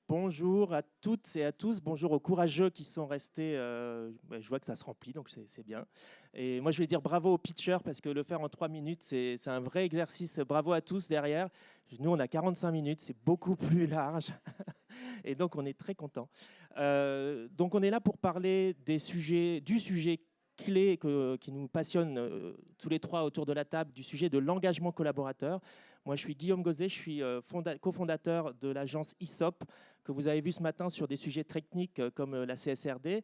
Bonjour à toutes et à tous, bonjour aux courageux qui sont restés. Je vois que ça se remplit, donc c'est bien. Et moi, je vais dire bravo aux pitchers parce que le faire en 3 minutes, c'est un vrai exercice. Bravo à tous derrière. Nous, on a 45 minutes, c'est beaucoup plus large. Et donc, on est très contents. Donc, on est là pour parler du sujet clé qui nous passionne tous les trois autour de la table, du sujet de l'engagement collaborateur. Moi, je suis Guillaume Gauzet, je suis cofondateur de l'agence ISOP, que vous avez vu ce matin sur des sujets techniques comme la CSRD,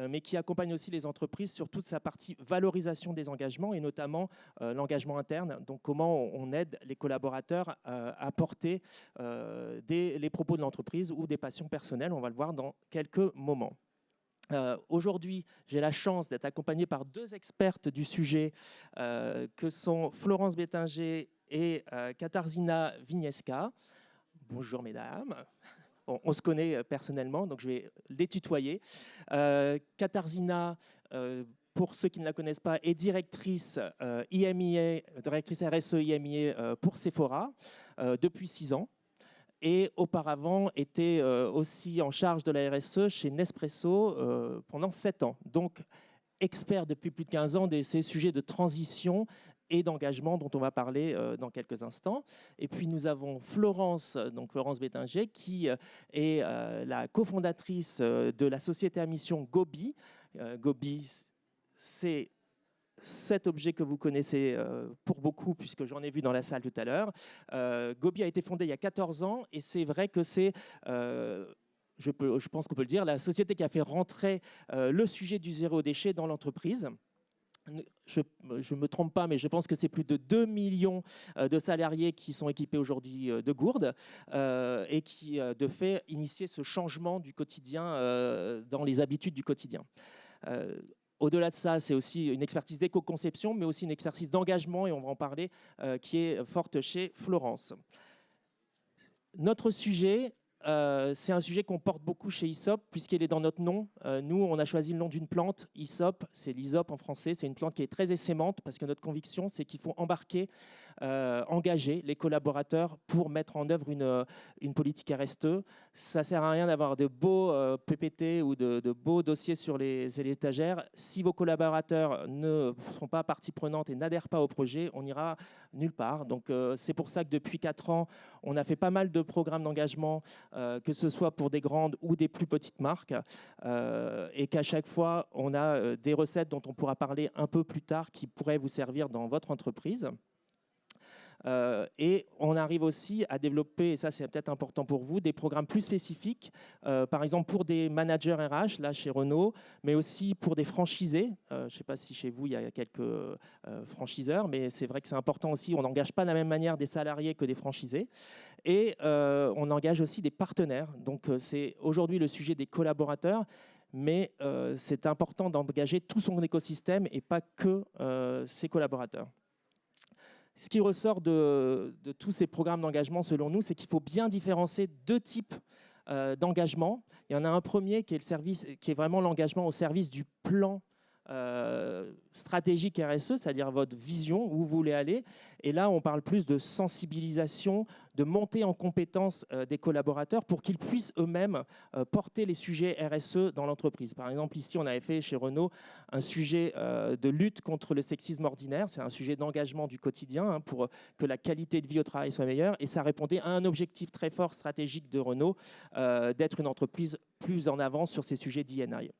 mais qui accompagne aussi les entreprises sur toute sa partie valorisation des engagements et notamment l'engagement interne. Donc, comment on aide les collaborateurs à porter les propos de l'entreprise ou des passions personnelles. On va le voir dans quelques moments. Aujourd'hui, j'ai la chance d'être accompagné par deux expertes du sujet que sont Florence Bétinger et Katarzyna Winieska. Bonjour mesdames. Bon, on se connaît personnellement, donc je vais les tutoyer. Katarzyna, pour ceux qui ne la connaissent pas, est directrice IMIA, directrice RSE IMIA pour Sephora depuis 6 ans. Et auparavant était aussi en charge de la RSE chez Nespresso pendant 7 ans. Donc, expert depuis plus de 15 ans de ces sujets de transition et d'engagement dont on va parler dans quelques instants. Et puis nous avons Florence, donc Florence Bétinger, qui est la cofondatrice de la société à mission Gobi. Gobi, c'est cet objet que vous connaissez pour beaucoup, puisque j'en ai vu dans la salle tout à l'heure. Gobi a été fondé il y a 14 ans, et c'est vrai que c'est, je pense qu'on peut le dire, la société qui a fait rentrer le sujet du zéro déchet dans l'entreprise. Je ne me trompe pas, mais je pense que c'est plus de 2 millions de salariés qui sont équipés aujourd'hui de gourdes et qui, de fait, initiaient ce changement du quotidien dans les habitudes du quotidien. Au-delà de ça, c'est aussi une expertise d'éco-conception, mais aussi une exercice d'engagement, et on va en parler, qui est forte chez Florence. Notre sujet, c'est un sujet qu'on porte beaucoup chez ISOP, puisqu'il est dans notre nom. Nous, on a choisi le nom d'une plante, ISOP, c'est l'ISOP en français. C'est une plante qui est très essaimante, parce que notre conviction, c'est qu'il faut embarquer, engager les collaborateurs pour mettre en œuvre une politique RSE. Ça ne sert à rien d'avoir de beaux PPT ou de beaux dossiers sur les étagères. Si vos collaborateurs ne sont pas partie prenante et n'adhèrent pas au projet, on n'ira nulle part. Donc, c'est pour ça que depuis 4 ans, on a fait pas mal de programmes d'engagement, que ce soit pour des grandes ou des plus petites marques, et qu'à chaque fois, on a des recettes dont on pourra parler un peu plus tard qui pourraient vous servir dans votre entreprise. Et on arrive aussi à développer, et ça c'est peut-être important pour vous, des programmes plus spécifiques, par exemple pour des managers RH, là chez Renault, mais aussi pour des franchisés. Je ne sais pas si chez vous il y a quelques franchiseurs, mais c'est vrai que c'est important aussi, on n'engage pas de la même manière des salariés que des franchisés. Et on engage aussi des partenaires. Donc c'est aujourd'hui le sujet des collaborateurs, mais c'est important d'engager tout son écosystème et pas que ses collaborateurs. Ce qui ressort de tous ces programmes d'engagement, selon nous, c'est qu'il faut bien différencier deux types d'engagement. Il y en a un premier qui est vraiment l'engagement au service du plan stratégique RSE, c'est-à-dire votre vision, où vous voulez aller. Et là, on parle plus de sensibilisation, de montée en compétence des collaborateurs pour qu'ils puissent eux-mêmes porter les sujets RSE dans l'entreprise. Par exemple, ici, on avait fait chez Renault un sujet de lutte contre le sexisme ordinaire. C'est un sujet d'engagement du quotidien pour que la qualité de vie au travail soit meilleure. Et ça répondait à un objectif très fort stratégique de Renault, d'être une entreprise plus en avance sur ces sujets d'E&I.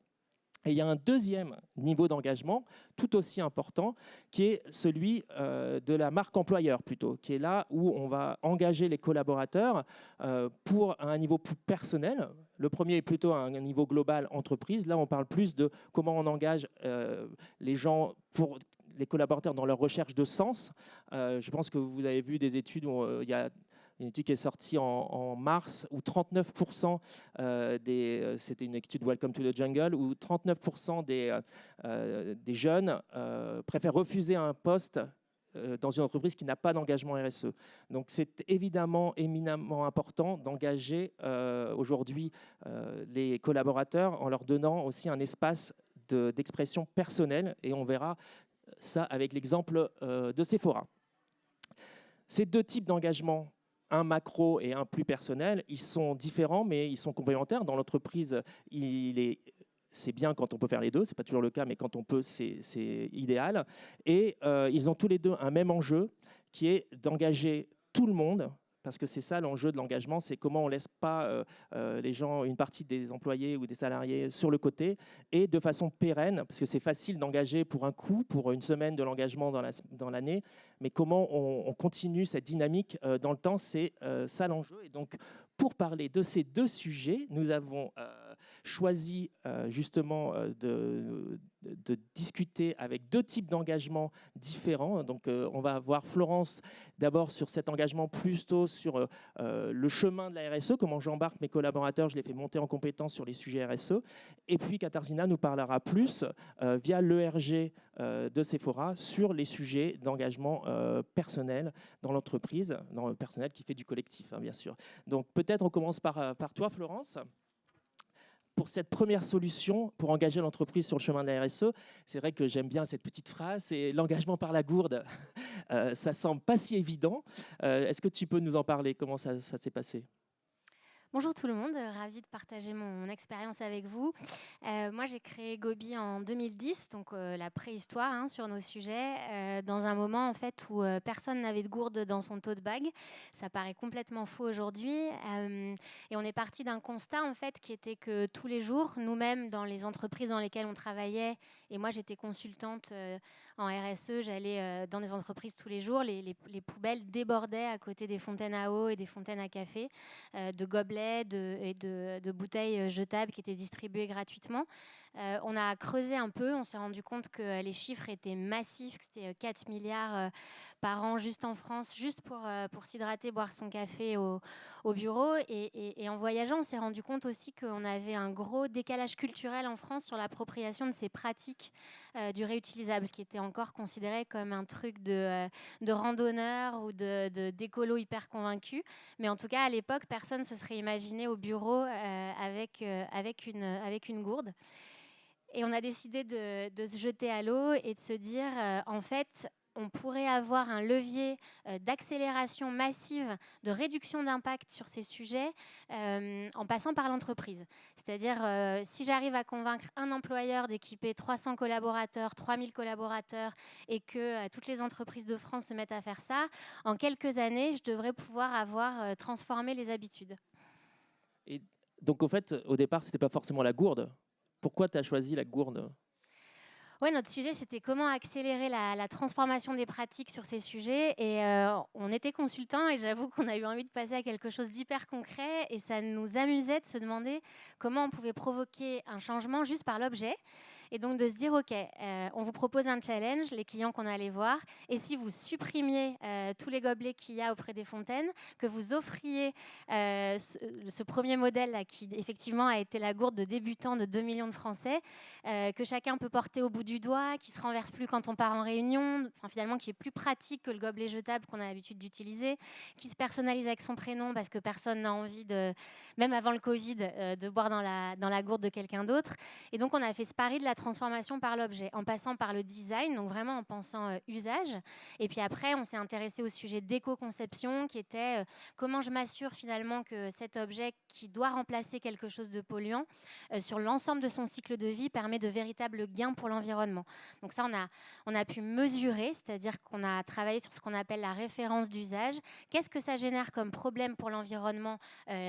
Et il y a un deuxième niveau d'engagement, tout aussi important, qui est celui de la marque employeur plutôt, qui est là où on va engager les collaborateurs pour un niveau plus personnel. Le premier est plutôt à un niveau global entreprise. Là, on parle plus de comment on engage les gens, pour les collaborateurs, dans leur recherche de sens. Je pense que vous avez vu des études où il y a une étude qui est sortie en mars où 39% c'était une étude Welcome to the Jungle, où 39% des jeunes préfèrent refuser un poste dans une entreprise qui n'a pas d'engagement RSE. Donc c'est évidemment éminemment important d'engager aujourd'hui les collaborateurs en leur donnant aussi un espace d'expression personnelle, et on verra ça avec l'exemple de Sephora. Ces deux types d'engagement un macro et un plus personnel, ils sont différents, mais ils sont complémentaires. Dans l'entreprise, c'est bien quand on peut faire les deux, ce n'est pas toujours le cas, mais quand on peut, c'est idéal. Et ils ont tous les deux un même enjeu, qui est d'engager tout le monde, parce que c'est ça l'enjeu de l'engagement, c'est comment on ne laisse pas les gens, une partie des employés ou des salariés sur le côté, et de façon pérenne, parce que c'est facile d'engager pour un coup, pour une semaine de l'engagement dans l'année, mais comment on continue cette dynamique dans le temps, c'est ça l'enjeu. Et donc, pour parler de ces deux sujets, nous avons choisi justement de discuter avec deux types d'engagements différents. Donc, on va avoir Florence d'abord sur cet engagement plutôt sur le chemin de la RSE, comment j'embarque mes collaborateurs, je les fais monter en compétences sur les sujets RSE. Et puis, Katarzyna nous parlera plus via l'ERG de Sephora sur les sujets d'engagement personnel dans l'entreprise, dans le personnel qui fait du collectif, hein, bien sûr. Donc, peut-être on commence par toi, Florence. Pour cette première solution, pour engager l'entreprise sur le chemin de la RSE, c'est vrai que j'aime bien cette petite phrase, c'est l'engagement par la gourde. Ça semble pas si évident. Est-ce que tu peux nous en parler? Comment ça s'est passé? Bonjour tout le monde, ravie de partager mon expérience avec vous. Moi, j'ai créé Gobi en 2010, donc la préhistoire hein, sur nos sujets, dans un moment en fait où personne n'avait de gourde dans son tote bag. Ça paraît complètement faux aujourd'hui. Et on est parti d'un constat en fait qui était que tous les jours, nous-mêmes dans les entreprises dans lesquelles on travaillait, et moi j'étais consultante en RSE, j'allais dans des entreprises tous les jours, les poubelles débordaient à côté des fontaines à eau et des fontaines à café, de gobelets et de bouteilles jetables qui étaient distribuées gratuitement. On a creusé un peu, on s'est rendu compte que les chiffres étaient massifs, que c'était 4 milliards par an juste en France, juste pour s'hydrater, boire son café au bureau. Et en voyageant, on s'est rendu compte aussi qu'on avait un gros décalage culturel en France sur l'appropriation de ces pratiques du réutilisable, qui était encore considéré comme un truc de randonneur ou d'écolo hyper convaincu. Mais en tout cas, à l'époque, personne ne se serait imaginé au bureau avec une gourde. Et on a décidé de se jeter à l'eau et de se dire, en fait, on pourrait avoir un levier d'accélération massive, de réduction d'impact sur ces sujets en passant par l'entreprise. C'est-à-dire, si j'arrive à convaincre un employeur d'équiper 300 collaborateurs, 3000 collaborateurs et que toutes les entreprises de France se mettent à faire ça, en quelques années, je devrais pouvoir avoir transformé les habitudes. Et donc, au fait, au départ, ce n'était pas forcément la gourde. Pourquoi tu as choisi la gourde? Oui, notre sujet, c'était comment accélérer la transformation des pratiques sur ces sujets. Et on était consultants et j'avoue qu'on a eu envie de passer à quelque chose d'hyper concret. Et ça nous amusait de se demander comment on pouvait provoquer un changement juste par l'objet. Et donc de se dire, OK, on vous propose un challenge, les clients qu'on allait voir. Et si vous supprimiez tous les gobelets qu'il y a auprès des fontaines, que vous offriez ce premier modèle là, qui effectivement a été la gourde de débutant de 2 millions de Français, que chacun peut porter au bout du doigt, qui se renverse plus quand on part en réunion, enfin, finalement qui est plus pratique que le gobelet jetable qu'on a l'habitude d'utiliser, qui se personnalise avec son prénom parce que personne n'a envie de, même avant le Covid, de boire dans la gourde de quelqu'un d'autre. Et donc on a fait ce pari de la transformation par l'objet, en passant par le design, donc vraiment en pensant usage. Et puis après, on s'est intéressé au sujet d'éco-conception, qui était comment je m'assure finalement que cet objet qui doit remplacer quelque chose de polluant sur l'ensemble de son cycle de vie permet de véritables gains pour l'environnement. Donc ça, on a pu mesurer, c'est-à-dire qu'on a travaillé sur ce qu'on appelle la référence d'usage. Qu'est-ce que ça génère comme problème pour l'environnement,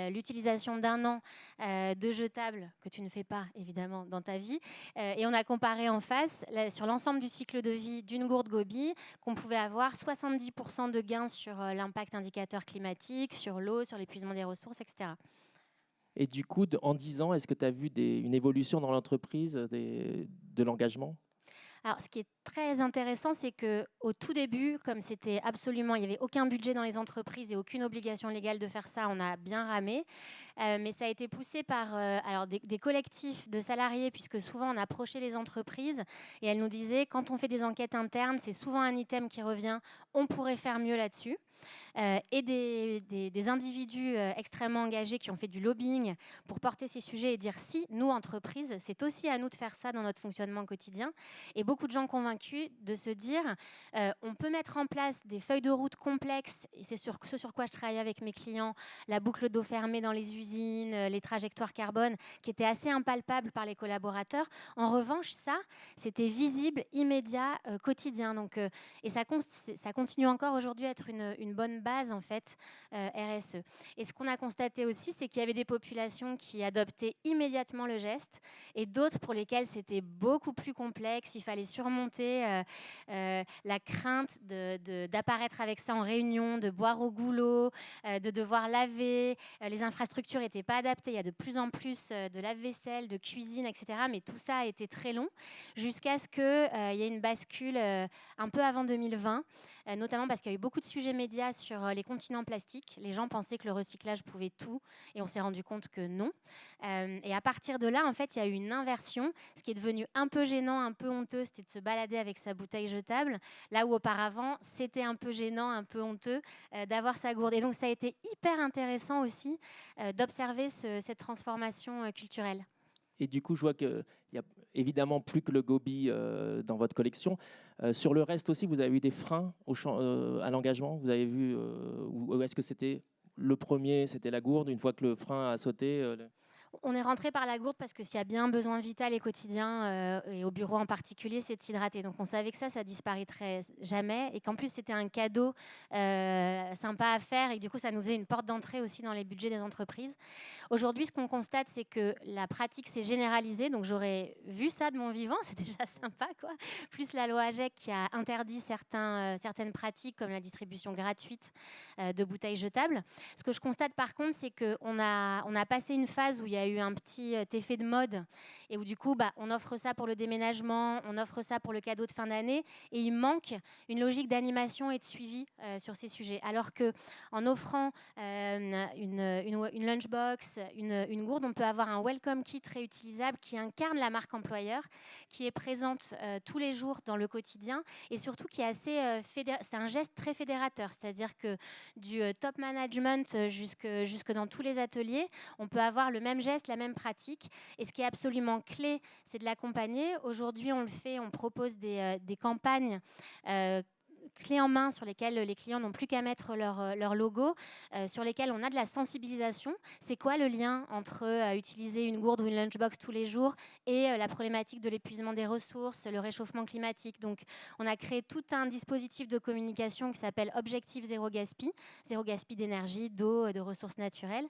l'utilisation d'un an de jetables que tu ne fais pas évidemment dans ta vie, et on a comparé en face sur l'ensemble du cycle de vie d'une gourde Gobi qu'on pouvait avoir 70% de gains sur l'impact indicateur climatique, sur l'eau, sur l'épuisement des ressources, etc. Et du coup, en 10 ans, est-ce que tu as vu une évolution dans l'entreprise de l'engagement? Alors, ce qui est très intéressant, c'est qu'au tout début, comme c'était absolument, il n'y avait aucun budget dans les entreprises et aucune obligation légale de faire ça, on a bien ramé. Mais ça a été poussé par alors des collectifs de salariés, puisque souvent on approchait les entreprises et elles nous disaient, quand on fait des enquêtes internes, c'est souvent un item qui revient, on pourrait faire mieux là-dessus. Et des individus extrêmement engagés qui ont fait du lobbying pour porter ces sujets et dire si, nous, entreprises, c'est aussi à nous de faire ça dans notre fonctionnement quotidien. Et beaucoup beaucoup de gens convaincus de se dire on peut mettre en place des feuilles de route complexes, et c'est ce sur quoi je travaille avec mes clients, la boucle d'eau fermée dans les usines, les trajectoires carbone, qui étaient assez impalpables par les collaborateurs. En revanche, ça, c'était visible, immédiat, quotidien. Donc, et ça continue encore aujourd'hui à être une bonne base, en fait, RSE. Et ce qu'on a constaté aussi, c'est qu'il y avait des populations qui adoptaient immédiatement le geste et d'autres pour lesquelles c'était beaucoup plus complexe. Il fallait surmonter la crainte d'apparaître avec ça en réunion, de boire au goulot, de devoir laver. Les infrastructures n'étaient pas adaptées. Il y a de plus en plus de lave-vaisselle, de cuisine, etc. Mais tout ça a été très long jusqu'à ce qu'il y ait une bascule un peu avant 2020, notamment parce qu'il y a eu beaucoup de sujets médias sur les continents plastiques. Les gens pensaient que le recyclage pouvait tout et on s'est rendu compte que non. Et à partir de là, en fait, il y a eu une inversion. Ce qui est devenu un peu gênant, un peu honteux, c'était de se balader avec sa bouteille jetable, là où auparavant, c'était un peu gênant, un peu honteux d'avoir sa gourde. Et donc, ça a été hyper intéressant aussi d'observer cette transformation culturelle. Et du coup, je vois qu'il n'y a évidemment plus que le Gobi dans votre collection. Sur le reste aussi, vous avez eu des freins à l'engagement. Vous avez vu, ou est-ce que c'était le premier, c'était la gourde, une fois que le frein a sauté On est rentré par la gourde parce que s'il y a bien un besoin vital et quotidien, et au bureau en particulier, c'est de s'hydrater. Donc on savait que ça disparaîtrait jamais et qu'en plus c'était un cadeau sympa à faire et que du coup ça nous faisait une porte d'entrée aussi dans les budgets des entreprises. Aujourd'hui, ce qu'on constate, c'est que la pratique s'est généralisée. Donc j'aurais vu ça de mon vivant, c'est déjà sympa, quoi. Plus la loi AGEC qui a interdit certaines pratiques comme la distribution gratuite de bouteilles jetables. Ce que je constate par contre, c'est qu'on a passé une phase où il y a eu un petit effet de mode et où du coup, on offre ça pour le déménagement, on offre ça pour le cadeau de fin d'année et il manque une logique d'animation et de suivi sur ces sujets. Alors qu'en offrant une lunchbox, une gourde, on peut avoir un welcome kit réutilisable qui incarne la marque employeur, qui est présente tous les jours dans le quotidien et surtout qui est assez c'est un geste très fédérateur, c'est-à-dire que du top management jusque dans tous les ateliers, on peut avoir le même geste, la même pratique. Et ce qui est absolument clé, c'est de l'accompagner. Aujourd'hui, on le fait, on propose des campagnes clés en main sur lesquelles les clients n'ont plus qu'à mettre leur logo, sur lesquelles on a de la sensibilisation. C'est quoi le lien entre utiliser une gourde ou une lunchbox tous les jours et la problématique de l'épuisement des ressources, le réchauffement climatique. Donc, on a créé tout un dispositif de communication qui s'appelle Objectif Zéro Gaspille d'énergie, d'eau, de ressources naturelles,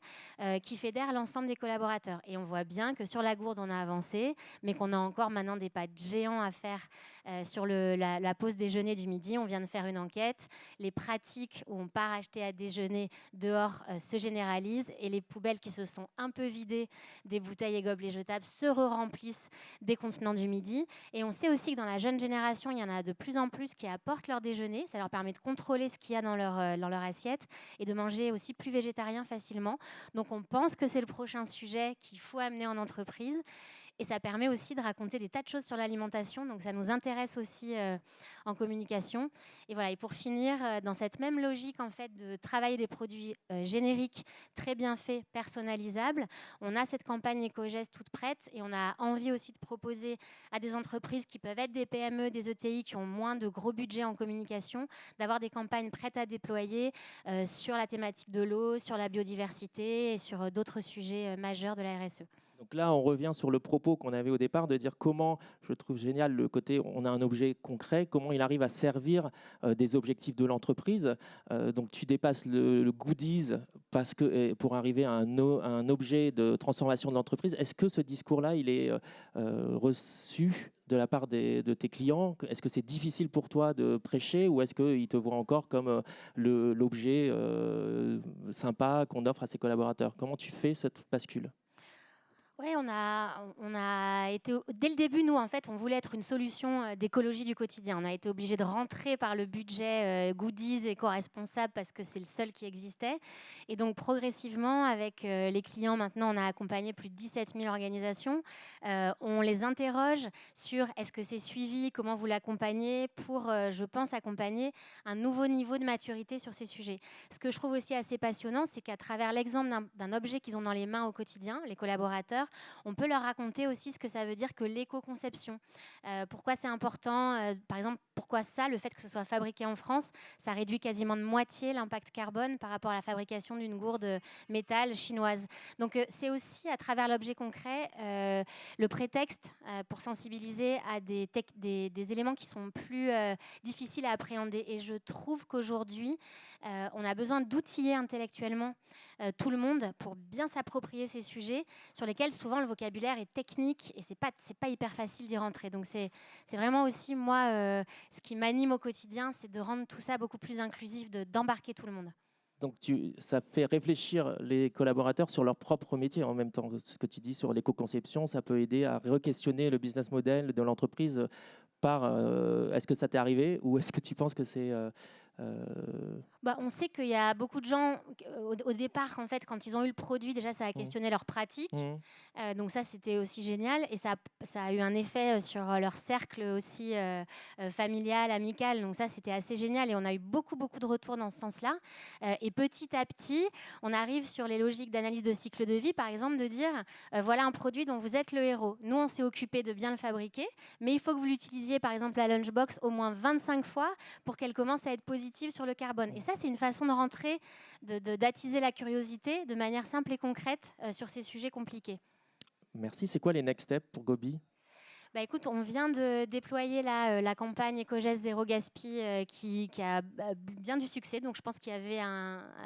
qui fédère l'ensemble des collaborateurs. Et on voit bien que sur la gourde, on a avancé, mais qu'on a encore maintenant des pas géants à faire sur la pause déjeuner du midi. On vient de faire une enquête. Les pratiques où on part acheter à déjeuner dehors se généralisent et les poubelles qui se sont un peu vidées des bouteilles et gobelets jetables se remplissent des contenants du midi. Et on sait aussi que dans la jeune génération, il y en a de plus en plus qui apportent leur déjeuner. Ça leur permet de contrôler ce qu'il y a dans leur assiette et de manger aussi plus végétarien facilement. Donc on pense que c'est le prochain sujet qu'il faut amener en entreprise. Et ça permet aussi de raconter des tas de choses sur l'alimentation. Donc, ça nous intéresse aussi en communication. Et voilà. Et pour finir, dans cette même logique, en fait, de travailler des produits génériques, très bien faits, personnalisables, on a cette campagne Éco-Geste toute prête. Et on a envie aussi de proposer à des entreprises qui peuvent être des PME, des ETI, qui ont moins de gros budgets en communication, d'avoir des campagnes prêtes à déployer sur la thématique de l'eau, sur la biodiversité et sur d'autres sujets majeurs de la RSE. Donc là, on revient sur le propos qu'on avait au départ de dire comment, je trouve génial le côté, on a un objet concret, comment il arrive à servir des objectifs de l'entreprise. Donc tu dépasses le goodies pour arriver à un objet de transformation de l'entreprise. Est-ce que ce discours-là, il est reçu de la part de tes clients? Est-ce que c'est difficile pour toi de prêcher ou est-ce qu'ils te voient encore comme l'objet sympa qu'on offre à ses collaborateurs? Comment tu fais cette bascule? Oui, on a été, dès le début, nous, en fait, on voulait être une solution d'écologie du quotidien. On a été obligé de rentrer par le budget goodies éco-responsable parce que c'est le seul qui existait. Et donc, progressivement, avec les clients, maintenant, on a accompagné plus de 17 000 organisations. On les interroge sur est-ce que c'est suivi, comment vous l'accompagnez pour, je pense, accompagner un nouveau niveau de maturité sur ces sujets. Ce que je trouve aussi assez passionnant, c'est qu'à travers l'exemple d'un objet qu'ils ont dans les mains au quotidien, les collaborateurs, collaborateurs, on peut leur raconter aussi ce que ça veut dire que l'éco-conception. Pourquoi c'est important, par exemple, pourquoi ça, le fait que ce soit fabriqué en France, ça réduit quasiment de moitié l'impact carbone par rapport à la fabrication d'une gourde métal chinoise. Donc c'est aussi à travers l'objet concret le prétexte pour sensibiliser à des éléments qui sont plus difficiles à appréhender. Et je trouve qu'aujourd'hui, on a besoin d'outiller intellectuellement tout le monde pour bien s'approprier ces sujets sur lesquels souvent le vocabulaire est technique et c'est pas hyper facile d'y rentrer. Donc c'est vraiment aussi moi ce qui m'anime au quotidien, c'est de rendre tout ça beaucoup plus inclusif, d'embarquer tout le monde. Donc ça fait réfléchir les collaborateurs sur leur propre métier en même temps. Ce que tu dis sur l'éco-conception, ça peut aider à re-questionner le business model de l'entreprise par est-ce que ça t'est arrivé ou est-ce que tu penses que c'est On sait qu'il y a beaucoup de gens, au départ, en fait, quand ils ont eu le produit, déjà, ça a questionné leur pratique. Donc ça, c'était aussi génial. Et ça a eu un effet sur leur cercle aussi familial, amical. Donc ça, c'était assez génial. Et on a eu beaucoup, beaucoup de retours dans ce sens-là. Et petit à petit, on arrive sur les logiques d'analyse de cycle de vie, par exemple, de dire, voilà un produit dont vous êtes le héros. Nous, on s'est occupé de bien le fabriquer, mais il faut que vous l'utilisiez, par exemple, la lunchbox au moins 25 fois pour qu'elle commence à être positive sur le carbone. Et ça, c'est une façon de rentrer, d'attiser la curiosité de manière simple et concrète sur ces sujets compliqués. Merci. C'est quoi les next steps pour Gobi ? Écoute, on vient de déployer la campagne Ecogest Zéro Gaspi qui a bien du succès. Donc, je pense qu'il y avait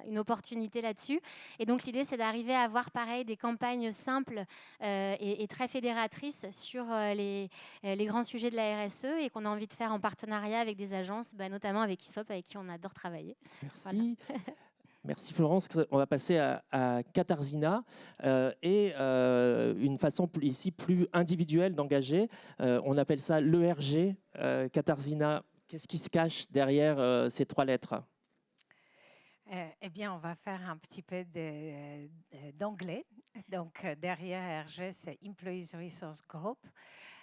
une opportunité là-dessus. Et donc, l'idée, c'est d'arriver à avoir, pareil, des campagnes simples et très fédératrices sur les grands sujets de la RSE et qu'on a envie de faire en partenariat avec des agences, notamment avec ISOP, avec qui on adore travailler. Merci. Voilà. Merci Florence. On va passer à Katharzyna et une façon ici plus individuelle d'engager. On appelle ça l'ERG. Katharzyna, qu'est-ce qui se cache derrière ces 3 lettres ? Eh bien, on va faire un petit peu d'anglais. Donc, derrière ERG, c'est Employees Resource Group.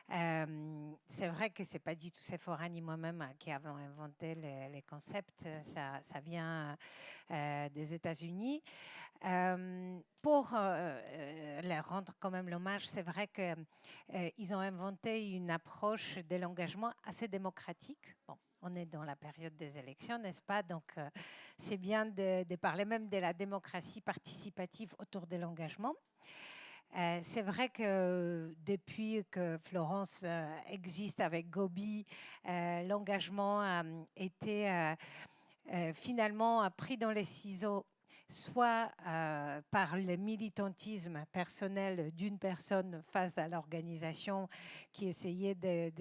C'est vrai que c'est pas du tout Sephora ni moi-même qui avons inventé les concepts. Ça vient des États-Unis. Pour leur rendre quand même l'hommage, c'est vrai qu'ils ont inventé une approche de l'engagement assez démocratique. Bon, on est dans la période des élections, n'est-ce pas? Donc, c'est bien de parler même de la démocratie participative autour de l'engagement. C'est vrai que depuis que Florence existe avec Gobi, l'engagement a été finalement pris dans les ciseaux, soit par le militantisme personnel d'une personne face à l'organisation qui essayait de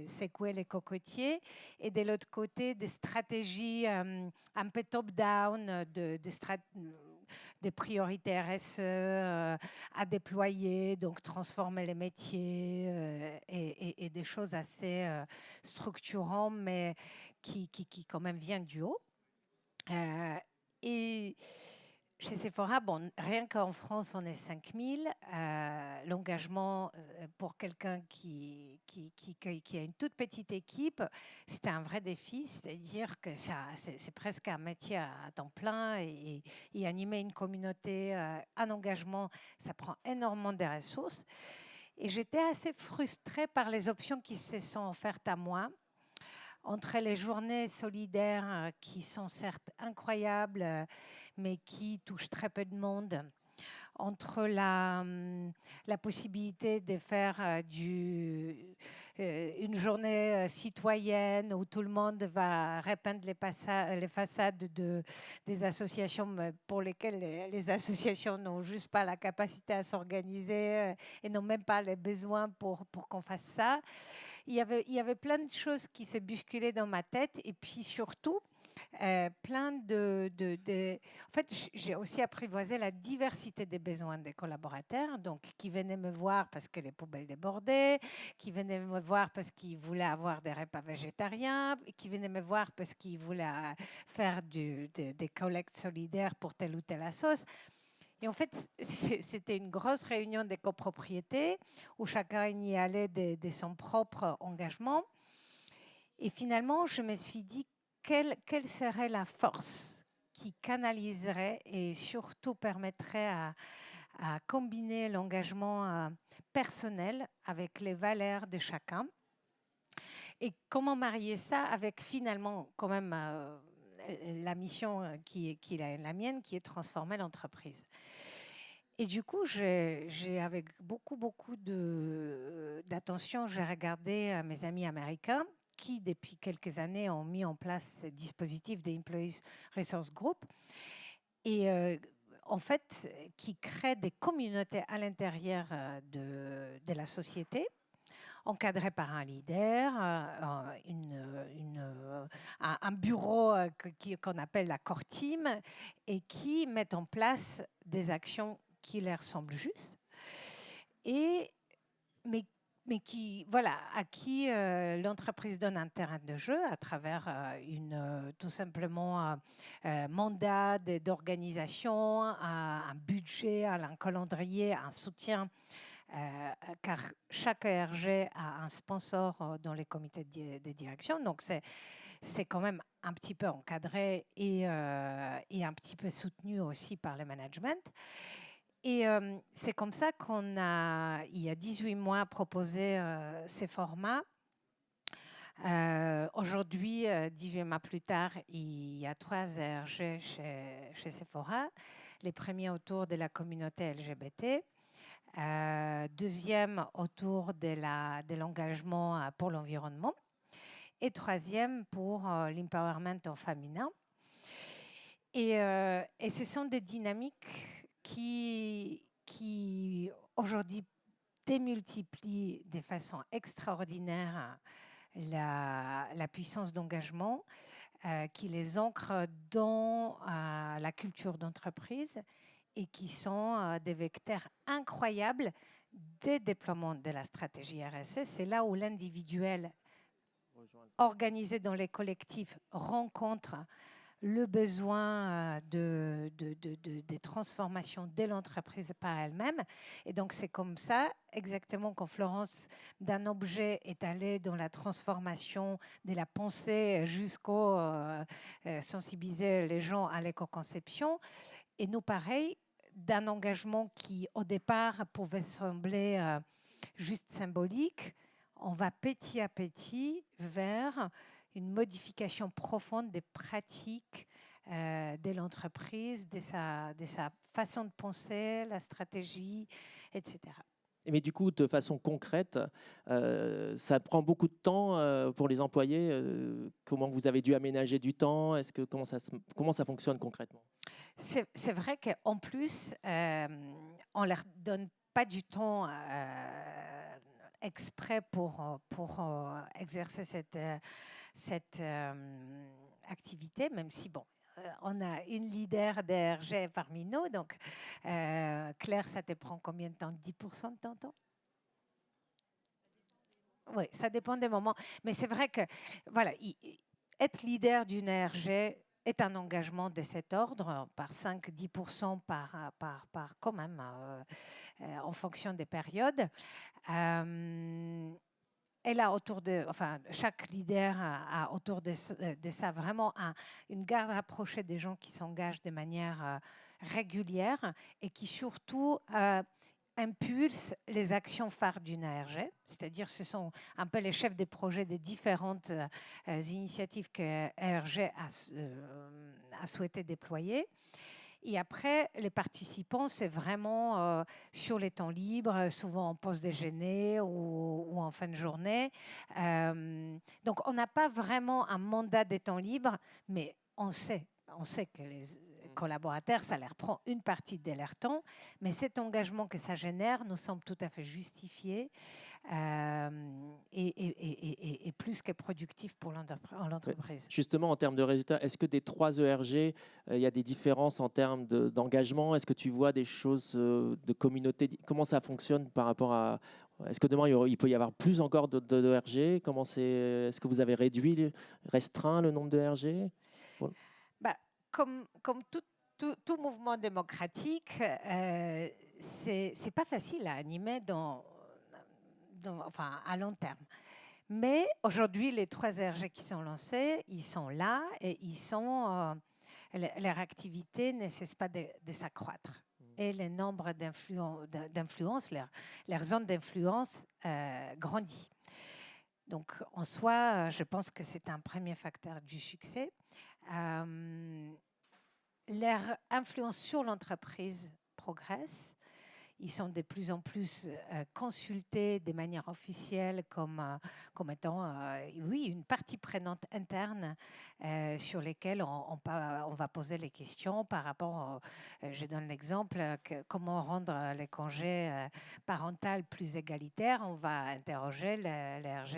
secouer les cocotiers, et de l'autre côté, des stratégies un peu top-down, des priorités RSE à déployer, donc transformer les métiers et des choses assez structurantes, mais qui quand même viennent du haut. Et chez Sephora, bon, rien qu'en France, on est 5000. L'engagement pour quelqu'un qui a une toute petite équipe, c'est un vrai défi. C'est-à-dire que c'est presque un métier à temps plein et animer une communauté, un engagement, ça prend énormément de ressources. Et j'étais assez frustrée par les options qui se sont offertes à moi. Entre les journées solidaires qui sont certes incroyables, mais qui touchent très peu de monde, entre la possibilité de faire une journée citoyenne où tout le monde va repeindre les façades des associations pour lesquelles les associations n'ont juste pas la capacité à s'organiser et n'ont même pas les besoins pour qu'on fasse ça. Il y avait plein de choses qui se bousculaient dans ma tête, et puis surtout, plein En fait, j'ai aussi apprivoisé la diversité des besoins des collaborateurs, donc qui venaient me voir parce que les poubelles débordaient, qui venaient me voir parce qu'ils voulaient avoir des repas végétariens, qui venaient me voir parce qu'ils voulaient faire des collectes solidaires pour telle ou telle assoce. Et en fait, c'était une grosse réunion des copropriétés où chacun y allait de son propre engagement. Et finalement, je me suis dit, quelle serait la force qui canaliserait et surtout permettrait à combiner l'engagement personnel avec les valeurs de chacun. Et comment marier ça avec finalement quand même la mission qui est la mienne, qui est transformer l'entreprise. Et du coup, j'ai avec beaucoup d'attention, j'ai regardé mes amis américains qui, depuis quelques années, ont mis en place ce dispositif des Employees Resource Group et en fait, qui créent des communautés à l'intérieur de la société, encadrées par un leader, un bureau qu'on appelle la core team, et qui mettent en place des actions qui leur semblent justes, mais qui, voilà, à qui l'entreprise donne un terrain de jeu à travers tout simplement un mandat d'organisation, un budget, un calendrier, un soutien, car chaque ERG a un sponsor dans les comités de direction. Donc, c'est quand même un petit peu encadré et un petit peu soutenu aussi par le management. Et c'est comme ça qu'on a, il y a 18 mois, proposé ces formats. Aujourd'hui, 18 mois plus tard, il y a 3 ERG chez Sephora. Les premiers autour de la communauté LGBT. Deuxième autour de l'engagement pour l'environnement. Et troisième pour l'empowerment en féminin. Et ce sont des dynamiques qui aujourd'hui démultiplient de façon extraordinaire la puissance d'engagement, qui les ancre dans la culture d'entreprise et qui sont des vecteurs incroyables des déploiements de la stratégie RSE. C'est là où l'individuel organisé dans les collectifs rencontre le besoin de transformation de l'entreprise par elle-même. Et donc, c'est comme ça, exactement quand Florence, d'un objet, est allée dans la transformation de la pensée jusqu'au sensibiliser les gens à l'éco-conception. Et nous, pareil, d'un engagement qui, au départ, pouvait sembler juste symbolique, on va petit à petit vers une modification profonde des pratiques de l'entreprise, de sa façon de penser, la stratégie, etc. Mais du coup, de façon concrète, ça prend beaucoup de temps pour les employés. Comment vous avez dû aménager du temps? Comment ça fonctionne concrètement? C'est vrai qu'en plus, on ne leur donne pas du temps exprès pour exercer cette activité, même si, bon, on a une leader d'ERG parmi nous. Donc, Claire, ça te prend combien de temps? 10% de ton temps? Oui, ça dépend des moments. Mais c'est vrai que, voilà, être leader d'une ERG est un engagement de cet ordre, par 5-10% par quand même, en fonction des périodes. Elle a chaque leader a autour de ça vraiment une garde rapprochée des gens qui s'engagent de manière régulière et qui surtout impulsent les actions phares d'une ARG. C'est-à-dire ce sont un peu les chefs des projets des différentes initiatives que ARG a souhaité déployer. Et après, les participants, c'est vraiment sur les temps libres, souvent en pause déjeuner ou en fin de journée. Donc, on n'a pas vraiment un mandat des temps libres, mais on sait que les collaborateurs, ça leur prend une partie de leur temps, mais cet engagement que ça génère nous semble tout à fait justifié et plus que productif pour l'entreprise. Justement, en termes de résultats, est-ce que des 3 ERG, il y a des différences en termes d'engagement? Est-ce que tu vois des choses de communauté? Comment ça fonctionne par rapport à... Est-ce que demain, il peut y avoir plus encore d'ERG? Est-ce que vous avez restreint le nombre d'ERG? Comme tout mouvement démocratique, c'est pas facile à animer à long terme. Mais aujourd'hui, les 3 ERG qui sont lancés, ils sont là et leur activité ne cesse pas de s'accroître. et le nombre d'influences, leur zone d'influence grandit. Donc, en soi, je pense que c'est un premier facteur du succès. Leur influence sur l'entreprise progresse. Ils sont de plus en plus consultés de manière officielle comme étant, oui, une partie prenante interne sur lesquelles on va poser les questions par rapport, je donne l'exemple, comment rendre les congés parentaux plus égalitaires. On va interroger les RG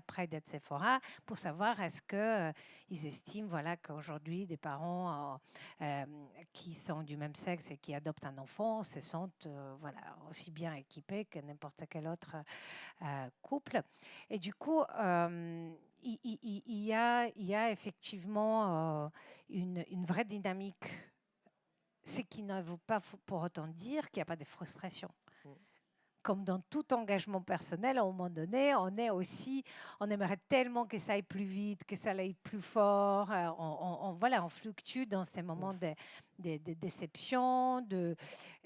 près de Sephora pour savoir est-ce qu'ils estiment voilà, qu'aujourd'hui, des parents qui sont du même sexe et qui adoptent un enfant se sentent voilà, aussi bien équipés que n'importe quel autre couple. Et du coup, il y a effectivement une vraie dynamique, ce qui ne veut pas pour autant dire qu'il n'y a pas de frustration. Comme dans tout engagement personnel, à un moment donné, on aimerait tellement que ça aille plus vite, que ça aille plus fort. Voilà, on fluctue dans ces moments de déception.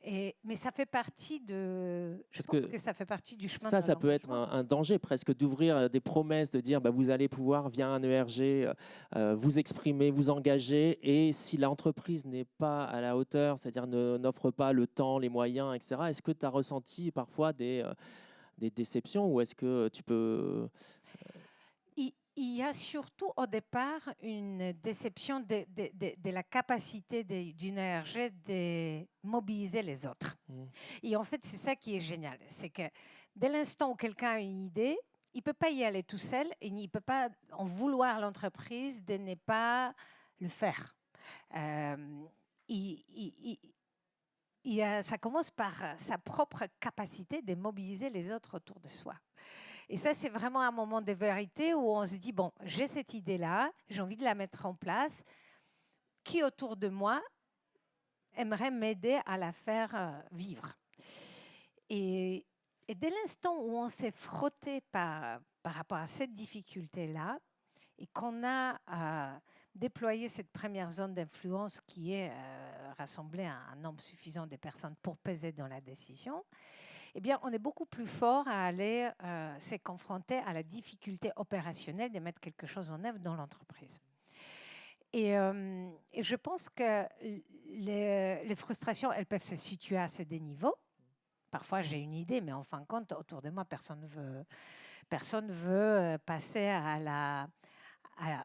Mais ça fait partie je pense que ça fait partie du chemin de ça peut être un danger presque d'ouvrir des promesses, de dire vous allez pouvoir via un ERG vous exprimer, vous engager, et si l'entreprise n'est pas à la hauteur, c'est-à-dire n'offre pas le temps, les moyens, etc., est-ce que tu as ressenti parfois des déceptions, ou est-ce que tu peux... Il y a surtout au départ une déception de la capacité d'une ERG de mobiliser les autres. Et en fait, c'est ça qui est génial. C'est que dès l'instant où quelqu'un a une idée, il ne peut pas y aller tout seul et il ne peut pas en vouloir à l'entreprise de ne pas le faire. Ça commence par sa propre capacité de mobiliser les autres autour de soi. Et ça, c'est vraiment un moment de vérité où on se dit, bon, j'ai cette idée-là, j'ai envie de la mettre en place. Qui autour de moi aimerait m'aider à la faire vivre? Et dès l'instant où on s'est frotté par rapport à cette difficulté-là et qu'on a déployé cette première zone d'influence qui est rassembler un nombre suffisant de personnes pour peser dans la décision, eh bien, on est beaucoup plus fort à aller se confronter à la difficulté opérationnelle de mettre quelque chose en œuvre dans l'entreprise. Et je pense que les frustrations, elles peuvent se situer à ces deux niveaux. Parfois, j'ai une idée, mais en fin de compte, autour de moi, personne veut passer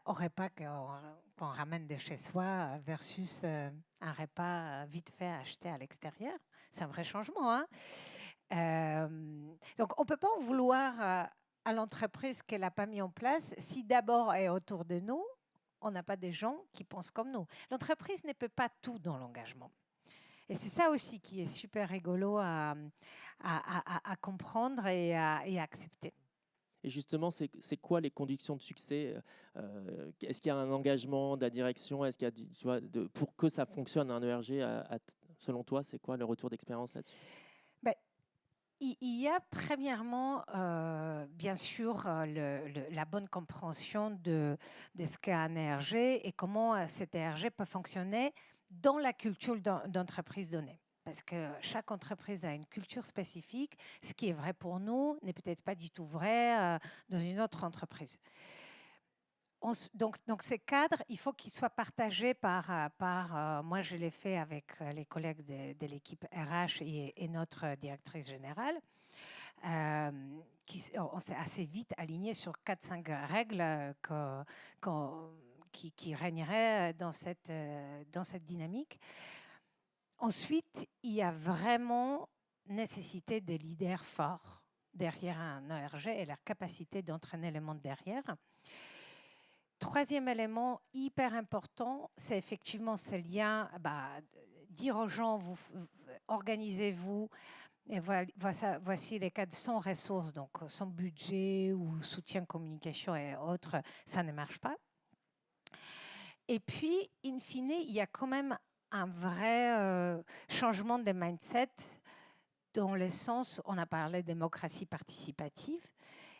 au repas qu'on ramène de chez soi versus un repas vite fait acheté à l'extérieur. C'est un vrai changement, hein? Donc, on ne peut pas en vouloir à l'entreprise qu'elle n'a pas mis en place si d'abord et autour de nous, on n'a pas des gens qui pensent comme nous. L'entreprise ne peut pas tout dans l'engagement. Et c'est ça aussi qui est super rigolo à comprendre et à accepter. Et justement, c'est quoi les conditions de succès? Est-ce qu'il y a un engagement de la direction? Est-ce qu'il y a pour que ça fonctionne, un ERG, selon toi, c'est quoi le retour d'expérience là-dessus? Il y a premièrement, bien sûr, la bonne compréhension de ce qu'est un ERG et comment cet ERG peut fonctionner dans la culture d'entreprise donnée. Parce que chaque entreprise a une culture spécifique. Ce qui est vrai pour nous n'est peut-être pas du tout vrai dans une autre entreprise. Donc ces cadres, il faut qu'ils soient partagés moi je l'ai fait avec les collègues de l'équipe RH et notre directrice générale. On s'est assez vite aligné sur 4-5 règles qui régneraient dans cette dynamique. Ensuite, il y a vraiment nécessité de leaders forts derrière un ERG et leur capacité d'entraîner le monde derrière. Troisième élément hyper important, c'est effectivement ces liens, dire aux gens, organisez-vous, et voici les cadres sans ressources, donc sans budget ou soutien communication et autres, ça ne marche pas. Et puis, in fine, il y a quand même un vrai changement de mindset dans le sens, on a parlé de démocratie participative,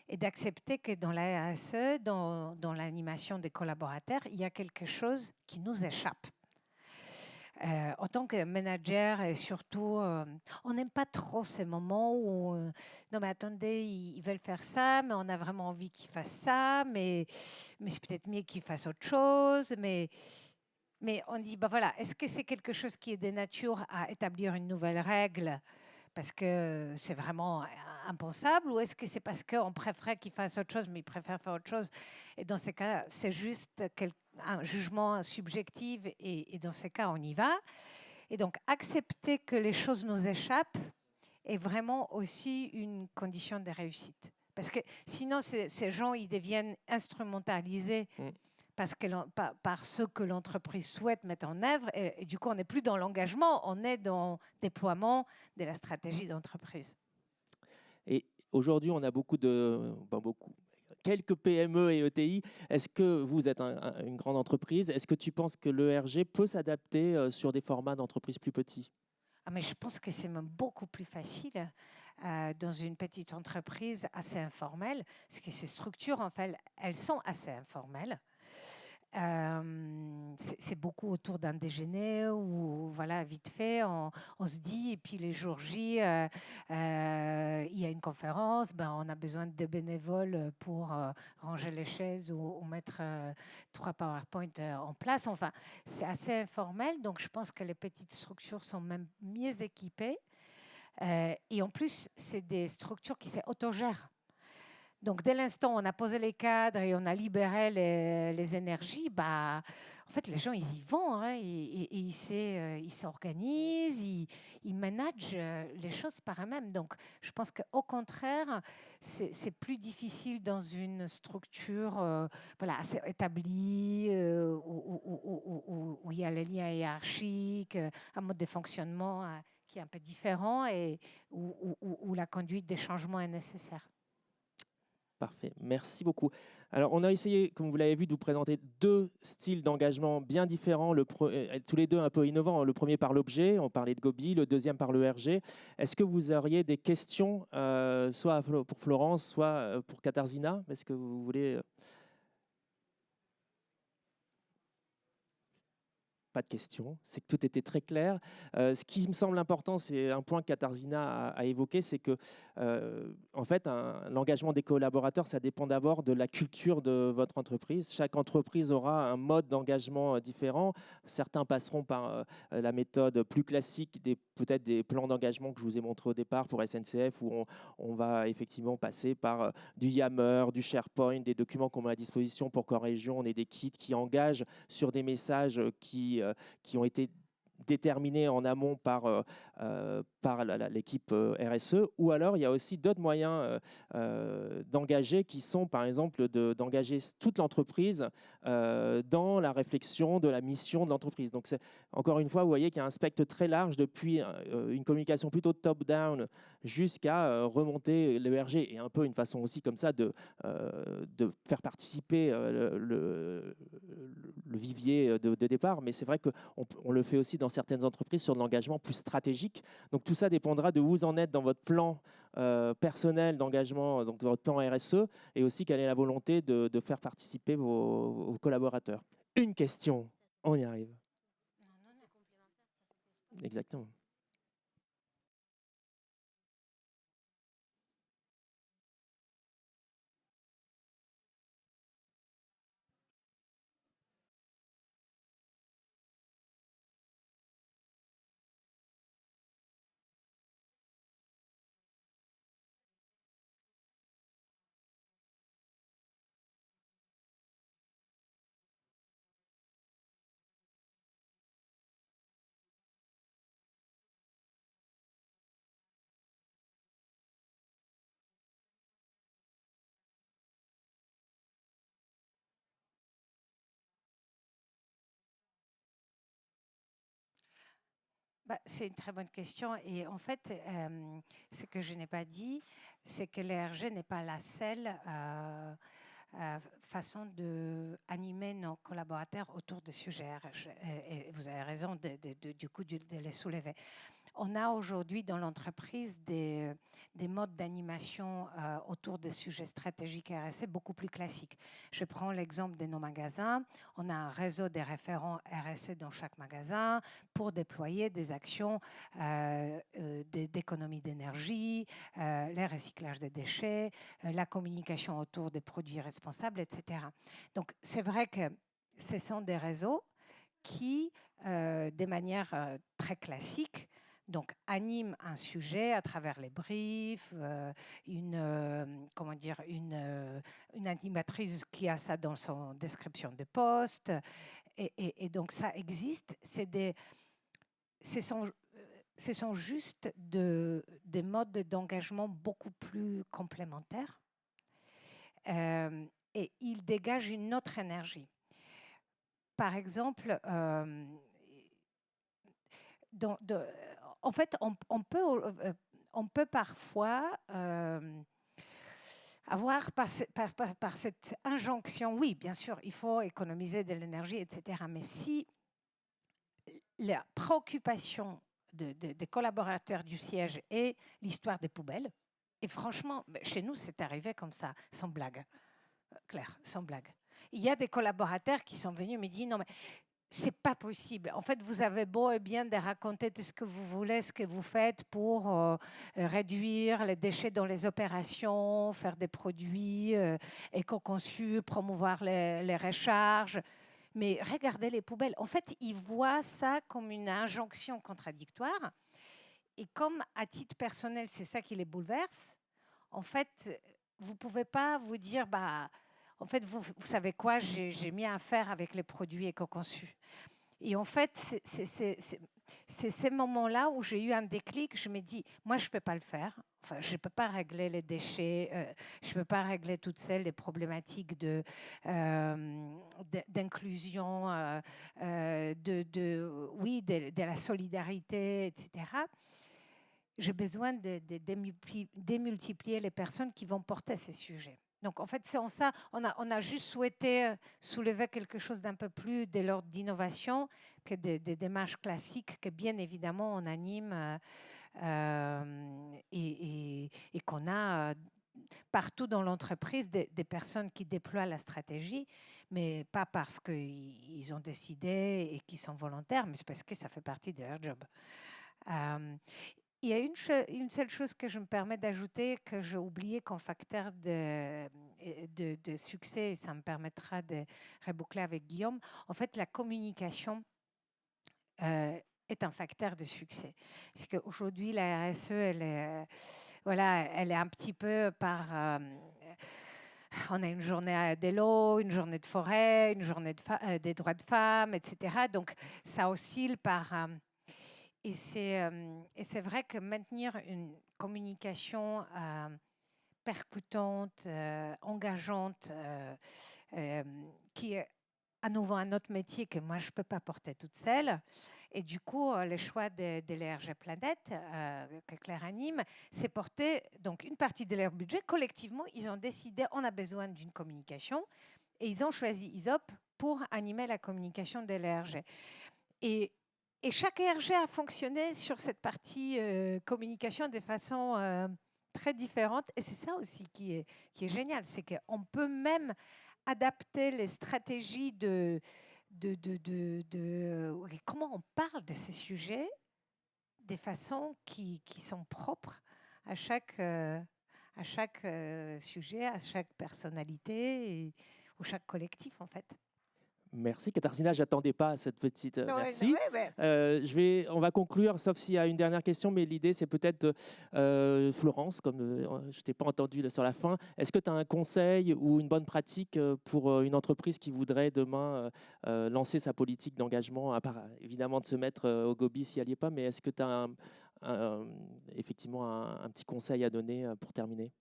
et d'accepter que dans la RSE, dans l'animation des collaborateurs, il y a quelque chose qui nous échappe. En tant que manager, et surtout, on n'aime pas trop ces moments où, non mais attendez, ils veulent faire ça, mais on a vraiment envie qu'ils fassent ça, mais c'est peut-être mieux qu'ils fassent autre chose. Mais on dit, bah voilà, est-ce que c'est quelque chose qui est de nature à établir une nouvelle règle parce que c'est vraiment impensable, ou est-ce que c'est parce qu'on préférait qu'ils fassent autre chose, mais ils préfèrent faire autre chose? Et dans ces cas, c'est juste un jugement subjectif, et dans ces cas, on y va. Et donc, accepter que les choses nous échappent est vraiment aussi une condition de réussite. Parce que sinon, ces gens, ils deviennent instrumentalisés Mm. par ce que l'entreprise souhaite mettre en œuvre. Et du coup, on n'est plus dans l'engagement, on est dans le déploiement de la stratégie d'entreprise. Et aujourd'hui, on a quelques PME et ETI. Est-ce que vous êtes une grande entreprise? Est-ce que tu penses que l'ERG peut s'adapter sur des formats d'entreprise plus petits? Ah, mais je pense que c'est même beaucoup plus facile dans une petite entreprise assez informelle, parce que ces structures, en fait, elles sont assez informelles. C'est beaucoup autour d'un déjeuner où, voilà, vite fait, on se dit, et puis les jours J, il y a une conférence, ben, on a besoin de bénévoles pour ranger les chaises ou mettre 3 PowerPoint en place. Enfin, c'est assez informel, donc je pense que les petites structures sont même mieux équipées. Et en plus, c'est des structures qui s'autogèrent. Donc, dès l'instant où on a posé les cadres et on a libéré les énergies, bah, en fait, les gens, ils y vont, hein, et ils s'organisent, ils managent les choses par eux-mêmes. Donc, je pense qu'au contraire, c'est plus difficile dans une structure voilà, assez établie, où il y a les liens hiérarchiques, un mode de fonctionnement qui est un peu différent, et où la conduite des changements est nécessaire. Parfait, merci beaucoup. Alors, on a essayé, comme vous l'avez vu, de vous présenter deux styles d'engagement bien différents, tous les deux un peu innovants. Le premier par l'objet, on parlait de Gobi, le deuxième par l'ERG. Est-ce que vous auriez des questions, soit pour Florence, soit pour Katarzyna? Est-ce que vous voulez... Pas de questions, c'est que tout était très clair. Ce qui me semble important, c'est un point que Katarzyna a évoqué, c'est que en fait, l'engagement des collaborateurs, ça dépend d'abord de la culture de votre entreprise. Chaque entreprise aura un mode d'engagement différent. Certains passeront par la méthode plus classique, peut-être des plans d'engagement que je vous ai montré au départ pour SNCF, où on va effectivement passer par du Yammer, du SharePoint, des documents qu'on met à disposition pour qu'en région, on ait des kits qui engagent sur des messages qui ont été déterminés en amont par l'équipe RSE, ou alors il y a aussi d'autres moyens d'engager qui sont par exemple d'engager toute l'entreprise dans la réflexion de la mission de l'entreprise. Donc encore une fois, vous voyez qu'il y a un spectre très large depuis une communication plutôt top-down jusqu'à remonter l'ERG, et un peu une façon aussi comme ça de faire participer le vivier de départ. Mais c'est vrai qu'on le fait aussi dans certaines entreprises sur de l'engagement plus stratégique. Donc tout ça dépendra de où vous en êtes dans votre plan personnel d'engagement, donc votre plan RSE, et aussi quelle est la volonté de faire participer vos collaborateurs. Une question, on y arrive. Exactement. Bah, c'est une très bonne question. Et en fait, ce que je n'ai pas dit, c'est que l'ERG n'est pas la seule façon d'animer nos collaborateurs autour de sujets RH. Et vous avez raison du coup de les soulever. on a aujourd'hui dans l'entreprise des modes d'animation autour des sujets stratégiques RSE beaucoup plus classiques. Je prends l'exemple de nos magasins. On a un réseau des référents RSE dans chaque magasin pour déployer des actions d'économie d'énergie, le recyclage des déchets, la communication autour des produits responsables, etc. Donc, c'est vrai que ce sont des réseaux qui, de manière très classique, donc anime un sujet à travers les briefs, une animatrice qui a ça dans son description de poste, et donc ça existe. Ce sont juste des modes d'engagement beaucoup plus complémentaires, et ils dégagent une autre énergie. Par exemple, en fait, on peut parfois avoir par cette injonction, oui, bien sûr, il faut économiser de l'énergie, etc. Mais si la préoccupation des collaborateurs du siège est l'histoire des poubelles, et franchement, chez nous, c'est arrivé comme ça, sans blague, Claire, sans blague. Il y a des collaborateurs qui sont venus me dire, non, mais c'est pas possible. En fait, vous avez beau et bien de raconter tout ce que vous voulez, ce que vous faites pour réduire les déchets dans les opérations, faire des produits éco-conçus, promouvoir les recharges. Mais regardez les poubelles. En fait, ils voient ça comme une injonction contradictoire. Et comme à titre personnel, c'est ça qui les bouleverse, en fait, vous ne pouvez pas vous dire, en fait, vous savez quoi, j'ai mis à faire avec les produits éco-conçus. Et en fait, c'est ces moments-là où j'ai eu un déclic. Je me dis, moi, je ne peux pas le faire. Enfin, je ne peux pas régler les déchets. Je ne peux pas régler toutes les problématiques d'inclusion, de la solidarité, etc. J'ai besoin de démultiplier les personnes qui vont porter ces sujets. Donc, en fait, c'est en ça, on a juste souhaité soulever quelque chose d'un peu plus de l'ordre d'innovation que des démarches classiques que, bien évidemment, on anime et qu'on a partout dans l'entreprise des personnes qui déploient la stratégie, mais pas parce qu'ils ont décidé et qu'ils sont volontaires, mais c'est parce que ça fait partie de leur job. Il y a une seule chose que je me permets d'ajouter que j'ai oublié comme facteur de succès, et ça me permettra de reboucler avec Guillaume. En fait, la communication est un facteur de succès. Parce qu'aujourd'hui, la RSE, elle est un petit peu par... on a une journée de l'eau, une journée de forêt, une journée des droits de femmes, etc. Donc, ça oscille par... Et c'est vrai que maintenir une communication percutante, engageante, qui est à nouveau un autre métier que moi, je ne peux pas porter toute seule. Et du coup, le choix de l'ERG Planète, que Claire anime, c'est porter donc, une partie de leur budget. Collectivement, ils ont décidé on a besoin d'une communication et ils ont choisi ISOP pour animer la communication de l'ERG. Et chaque ERG a fonctionné sur cette partie communication de façon très différente. Et c'est ça aussi qui est génial, c'est qu'on peut même adapter les stratégies de comment on parle de ces sujets de façons qui sont propres à chaque sujet, à chaque personnalité ou chaque collectif, en fait. Merci Katarzyna, j'attendais pas cette petite merci. Ouais. On va conclure, sauf s'il y a une dernière question, mais l'idée c'est peut-être Florence, comme je t'ai pas entendu sur la fin. Est-ce que tu as un conseil ou une bonne pratique pour une entreprise qui voudrait demain lancer sa politique d'engagement, à part évidemment de se mettre au Gobi si elle n'y est pas, mais est-ce que tu as effectivement un petit conseil à donner pour terminer?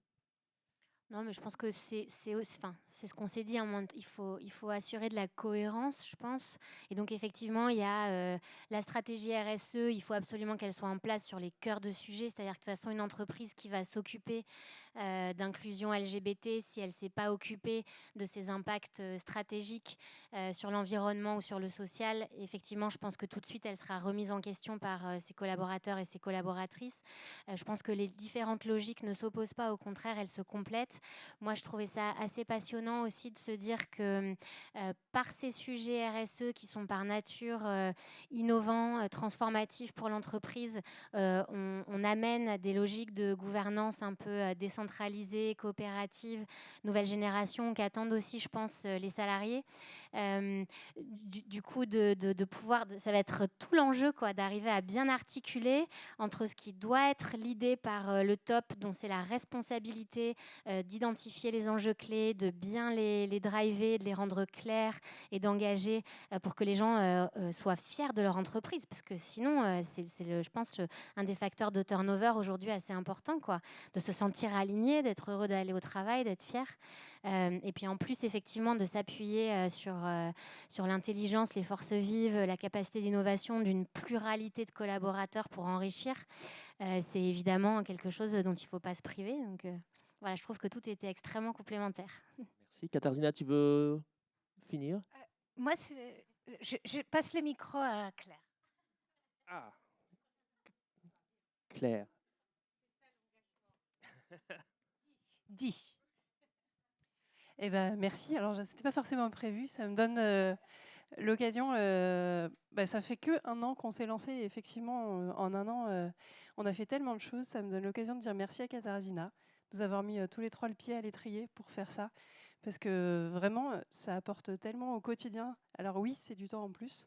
Non, mais je pense que c'est ce qu'on s'est dit. Il faut assurer de la cohérence, je pense. Et donc, effectivement, il y a la stratégie RSE. Il faut absolument qu'elle soit en place sur les cœurs de sujet. C'est-à-dire que de toute façon, une entreprise qui va s'occuper d'inclusion LGBT, si elle ne s'est pas occupée de ses impacts stratégiques sur l'environnement ou sur le social, effectivement, je pense que tout de suite, elle sera remise en question par ses collaborateurs et ses collaboratrices. Je pense que les différentes logiques ne s'opposent pas, au contraire, elles se complètent. Moi, je trouvais ça assez passionnant aussi de se dire que par ces sujets RSE qui sont par nature innovants, transformatifs pour l'entreprise, on amène des logiques de gouvernance un peu décentralisées, coopératives, nouvelle génération qu'attendent aussi, je pense, les salariés. Du coup, de pouvoir, ça va être tout l'enjeu, quoi, d'arriver à bien articuler entre ce qui doit être l'idée par le top, dont c'est la responsabilité d'identifier les enjeux clés, de bien les driver, de les rendre clairs et d'engager pour que les gens soient fiers de leur entreprise. Parce que sinon, je pense, un des facteurs de turnover aujourd'hui assez important, quoi, de se sentir aligné, d'être heureux d'aller au travail, d'être fier. Et puis en plus, effectivement, de s'appuyer sur l'intelligence, les forces vives, la capacité d'innovation d'une pluralité de collaborateurs pour enrichir. C'est évidemment quelque chose dont il ne faut pas se priver. Donc voilà, je trouve que tout était extrêmement complémentaire. Merci. Katarzyna, tu veux finir? Moi, je passe le micro à Claire. Ah, Claire. Dis. Eh ben, merci. Alors, ce n'était pas forcément prévu. Ça me donne l'occasion. Ça fait que 1 an qu'on s'est lancé. Et effectivement, en 1 an, on a fait tellement de choses. Ça me donne l'occasion de dire merci à Katarzyna de nous avoir mis tous les 3 le pied à l'étrier pour faire ça. Parce que vraiment, ça apporte tellement au quotidien. Alors oui, c'est du temps en plus.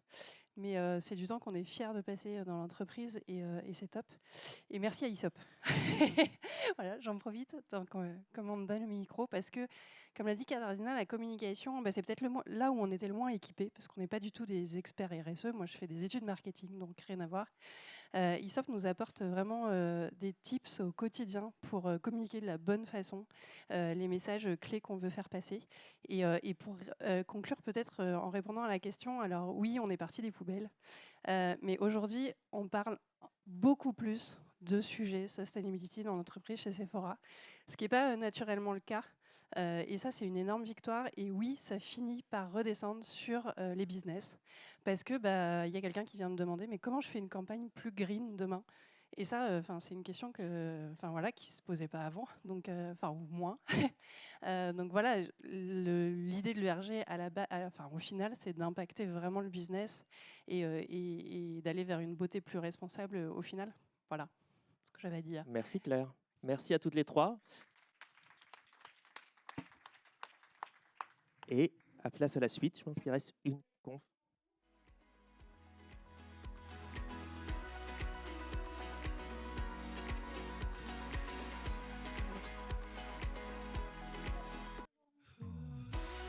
Mais c'est du temps qu'on est fiers de passer dans l'entreprise et c'est top. Et merci à ISOP. Voilà, j'en profite comme on me donne le micro parce que, comme l'a dit Katarzyna, la communication, c'est peut-être là où on était le moins équipé parce qu'on n'est pas du tout des experts RSE. Moi, je fais des études marketing, donc rien à voir. ISOP nous apporte vraiment des tips au quotidien pour communiquer de la bonne façon les messages clés qu'on veut faire passer. Et pour conclure peut-être en répondant à la question, alors oui, on est parti des poubelles, mais aujourd'hui, on parle beaucoup plus de sujets sustainability dans l'entreprise chez Sephora, ce qui n'est pas naturellement le cas. Et ça, c'est une énorme victoire. Et oui, ça finit par redescendre sur les business. Parce que y a quelqu'un qui vient me demander, mais comment je fais une campagne plus green demain? Et ça, c'est une question qui ne se posait pas avant, donc, ou moins. Donc voilà, l'idée de l'ERG, au final, c'est d'impacter vraiment le business et d'aller vers une beauté plus responsable au final. Voilà ce que j'avais à dire. Merci Claire. Merci à toutes les 3. Et à place à la suite, je pense qu'il reste une conf.